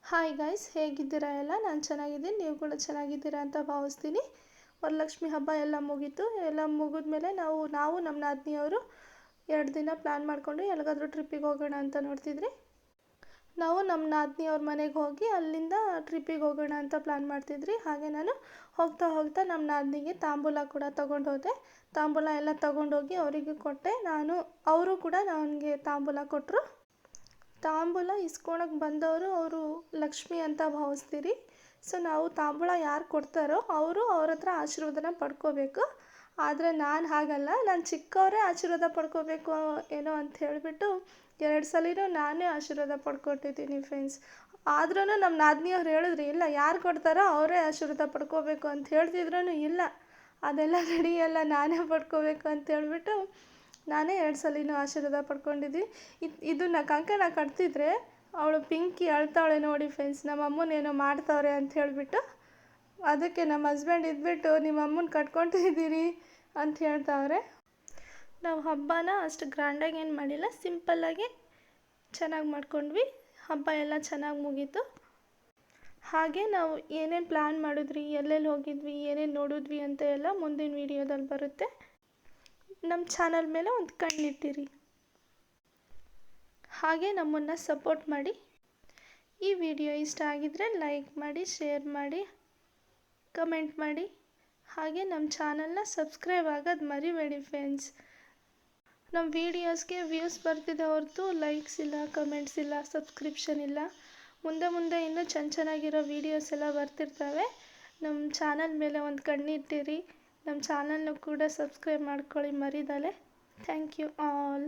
Hi guys, ಹೇಗಿದ್ದೀರಾ ಎಲ್ಲ? ನಾನು ಚೆನ್ನಾಗಿದ್ದೀನಿ, ನೀವು ಕೂಡ ಚೆನ್ನಾಗಿದ್ದೀರಾ ಅಂತ ಭಾವಿಸ್ತೀನಿ. ವರಲಕ್ಷ್ಮಿ ಹಬ್ಬ ಎಲ್ಲ ಮುಗೀತು. ಎಲ್ಲ ಮುಗಿದ್ಮೇಲೆ ನಾವು ನಮ್ಮ ನಾದಿನಿಯವರು 2 ದಿನ ಪ್ಲ್ಯಾನ್ ಮಾಡಿಕೊಂಡು ಎಲ್ಲಿಗಾದ್ರೂ ಟ್ರಿಪ್ಪಿಗೆ ಹೋಗೋಣ ಅಂತ ನೋಡ್ತಿದ್ರಿ. ನಾವು ನಮ್ಮ ನಾದಿನಿಯವ್ರ ಮನೆಗೆ ಹೋಗಿ ಅಲ್ಲಿಂದ ಟ್ರಿಪ್ಪಿಗೆ ಹೋಗೋಣ ಅಂತ ಪ್ಲ್ಯಾನ್ ಮಾಡ್ತಿದ್ರಿ. ಹಾಗೆ ನಾನು ಹೋಗ್ತಾ ನಮ್ಮ ನಾದಿನಿಗೆ ತಾಂಬೂಲ ಕೂಡ ತೊಗೊಂಡು ಹೋದೆ. ತಾಂಬೂಲ ಎಲ್ಲ ತೊಗೊಂಡೋಗಿ ಅವರಿಗೆ ಕೊಟ್ಟೆ. ಅವರು ಕೂಡ ನನಗೆ ತಾಂಬೂಲ ಕೊಟ್ಟರು. ತಾಂಬೂಲ ಇಸ್ಕೊಳಕ್ಕೆ ಬಂದವರು ಅವರು ಲಕ್ಷ್ಮಿ ಅಂತ ಭಾವಿಸ್ತೀರಿ. ಸೊ ನಾವು ತಾಂಬೂಲ ಯಾರು ಕೊಡ್ತಾರೋ ಅವ್ರ ಹತ್ರ ಆಶೀರ್ವಾದನ ಪಡ್ಕೋಬೇಕು. ಆದರೆ ನಾನು ಹಾಗಲ್ಲ, ನಾನು ಚಿಕ್ಕವರೇ ಆಶೀರ್ವಾದ ಪಡ್ಕೋಬೇಕು ಏನೋ ಅಂತ ಹೇಳಿಬಿಟ್ಟು 2 ಸಲಿನೂ ನಾನೇ ಆಶೀರ್ವಾದ ಪಡ್ಕೊಟ್ಟಿದ್ದೀನಿ ಫ್ರೆಂಡ್ಸ್. ಆದ್ರೂ ನಮ್ಮ ನಾದಿನಿಯವ್ರು ಹೇಳಿದ್ರು, ಇಲ್ಲ ಯಾರು ಕೊಡ್ತಾರೋ ಅವರೇ ಆಶೀರ್ವಾದ ಪಡ್ಕೋಬೇಕು ಅಂತ ಹೇಳ್ತಿದ್ರೂ ಇಲ್ಲ, ಅದೆಲ್ಲ ನಡೆಯಲ್ಲ, ನಾನೇ ಪಡ್ಕೋಬೇಕು ಅಂತ ಹೇಳಿಬಿಟ್ಟು ನಾನೇ 2 ಸಲಿನೂ ಆಶೀರ್ವಾದ ಪಡ್ಕೊಂಡಿದ್ವಿ. ಇದನ್ನು ಕಂಕಣ ಕಟ್ತಿದ್ರೆ ಅವಳು ಪಿಂಕಿ ಅಳ್ತಾವಳೆ ನೋಡಿ ಫ್ರೆಂಡ್ಸ್, ನಮ್ಮ ಅಮ್ಮನೇನೋ ಮಾಡ್ತಾವ್ರೆ ಅಂತ ಹೇಳಿಬಿಟ್ಟು. ಅದಕ್ಕೆ ನಮ್ಮ ಹಸ್ಬೆಂಡ್ ಇದ್ಬಿಟ್ಟು ನಿಮ್ಮ ಅಮ್ಮನ ಕಟ್ಕೊತಿದ್ದೀರಿ ಅಂತ ಹೇಳ್ತಾವ್ರೆ. ನಾವು ಹಬ್ಬನ ಅಷ್ಟು ಗ್ರ್ಯಾಂಡಾಗಿ ಏನು ಮಾಡಿಲ್ಲ, ಸಿಂಪಲ್ಲಾಗಿ ಚೆನ್ನಾಗಿ ಮಾಡ್ಕೊಂಡ್ವಿ. ಹಬ್ಬ ಎಲ್ಲ ಚೆನ್ನಾಗಿ ಮುಗೀತು. ಹಾಗೆ ನಾವು ಏನೇನು ಪ್ಲ್ಯಾನ್ ಮಾಡಿದ್ವಿ, ಎಲ್ಲೆಲ್ಲಿ ಹೋಗಿದ್ವಿ, ಏನೇನು ನೋಡಿದ್ವಿ ಅಂತ ಎಲ್ಲ ಮುಂದಿನ ವೀಡಿಯೋದಲ್ಲಿ ಬರುತ್ತೆ. ನಮ್ಮ ಚಾನಲ್ ಮೇಲೆ ಒಂದು ಕಣ್ಣಿಟ್ಟಿರಿ. ಹಾಗೆ ನಮ್ಮನ್ನು ಸಪೋರ್ಟ್ ಮಾಡಿ. ಈ ವಿಡಿಯೋ ಇಷ್ಟ ಆಗಿದ್ದರೆ ಲೈಕ್ ಮಾಡಿ, ಶೇರ್ ಮಾಡಿ, ಕಮೆಂಟ್ ಮಾಡಿ. ಹಾಗೆ ನಮ್ಮ ಚಾನಲ್ನ ಸಬ್ಸ್ಕ್ರೈಬ್ ಆಗೋದು ಮರಿಬೇಡಿ ಫ್ರೆಂಡ್ಸ್. ನಮ್ಮ ವೀಡಿಯೋಸ್ಗೆ ವ್ಯೂಸ್ ಬರ್ತಿದೆ ಹೊರತು ಲೈಕ್ಸ್ ಇಲ್ಲ, ಕಮೆಂಟ್ಸ್ ಇಲ್ಲ, ಸಬ್ಸ್ಕ್ರಿಪ್ಷನ್ ಇಲ್ಲ. ಮುಂದೆ ಇನ್ನೂ ಚೆನ್ನಾಗಿರೋ ವೀಡಿಯೋಸ್ ಎಲ್ಲ ಬರ್ತಿರ್ತವೆ. ನಮ್ಮ ಚಾನಲ್ ಮೇಲೆ ಒಂದು ಕಣ್ಣಿಟ್ಟಿರಿ. ನಮ್ಮ ಚಾನಲ್ನ ಕೂಡ ಸಬ್ಸ್ಕ್ರೈಬ್ ಮಾಡ್ಕೊಳ್ಳಿ ಮರಿದಲೆ. Thank you all.